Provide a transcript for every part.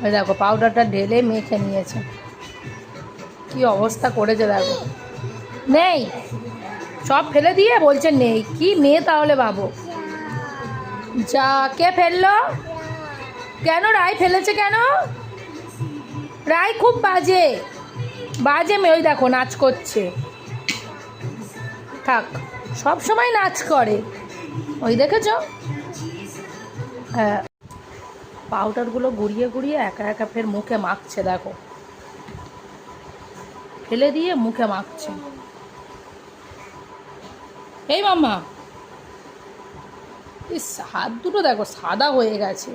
ওই দেখো পাউডারটা ঢেলে মেখে নিয়েছে, কি অবস্থা করেছে দেখো। নেই, সব ফেলে দিয়ে বলছে নেই, কি মেয়ে তাহলে ভাবো। যা, কে ফেললো? কেন রায় ফেলেছে কেন? রায় খুব বাজে বাজে মেয়ে। ওই দেখো নাচ করছে, থাক, সব সময় নাচ করে, ওই দেখেছ। হ্যাঁ, পাউডারগুলো গুড়িয়ে গুড়িয়ে একা একা ফের মুখে মাখছে দেখো, ফেলে দিয়ে মুখে মাখছে। এই মাম্মা, ইস, হাত দুটো দেখো সাদা হয়ে গেছে।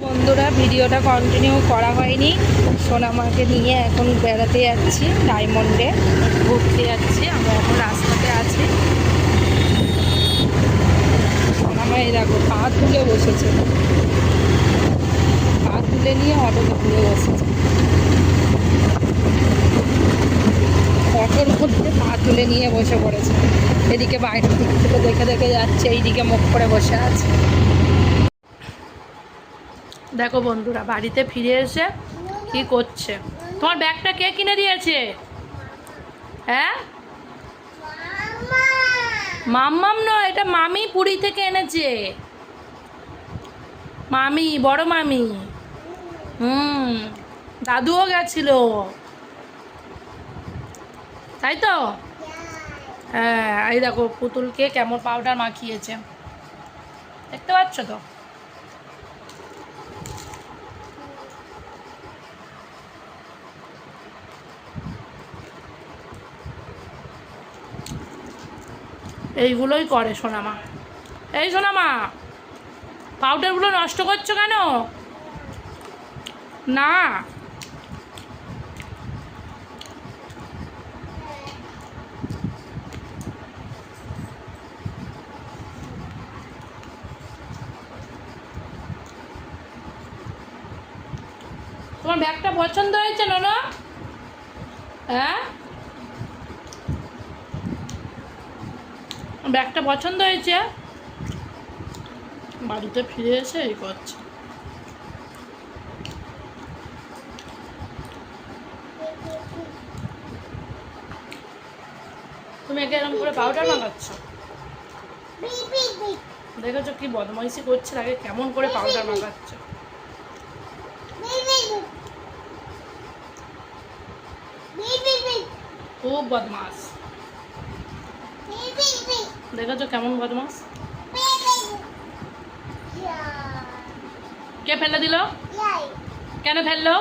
বন্ধুরা, ভিডিওটা কন্টিনিউ করা হয়নি, সোনামাকে নিয়ে এখন বেড়াতে যাচ্ছি, ডায়মন্ডে ঘুরতে যাচ্ছি, আমরা এখন রাস্তাতে আছি। সোনামা এই দেখো পা তুলে বসেছে, পা তুলে নিয়ে অটোতে তুলে বসেছে, অটোর মধ্যে পা তুলে নিয়ে বসে পড়েছে। এদিকে বাইরের দিক থেকে দেখে দেখে যাচ্ছে, এইদিকে মুখ করে বসে আছে। দেখো বন্ধুরা, বাড়িতে ফিরে এসে কি করছে। তোমার ব্যাগটা কে কিনে দিয়েছে? হ্যাঁ, মাম্মাম নয়, এটা মামি পুরী থেকে এনেছে, মামি, বড় মামি। দাদুও গেছিল, তাই তো। হ্যাঁ, এই দেখো পুতুলকে কেমন পাউডার মাখিয়েছে, দেখতে পাচ্ছ তো। এইগুলোই করে সোনামা। এই সোনামা, পাউডারগুলো নষ্ট করছো কেন? না, তোমার ব্যাগটা পছন্দ হয়েছে না? হ্যাঁ, ব্যাগটা পছন্দ হয়েছে। বাড়িতে ফিরে এসে এই করছে। তুমি একে এরকম করে পাউডার মাখাচ্ছ, দেখেছো কি বদমাইশি করছে, আগে কেমন করে পাউডার মাখাচ্ছ। খুব বদমাস, দেখেছো কেমন বদমাস। কে ফেলে দিল? কেন ফেললো?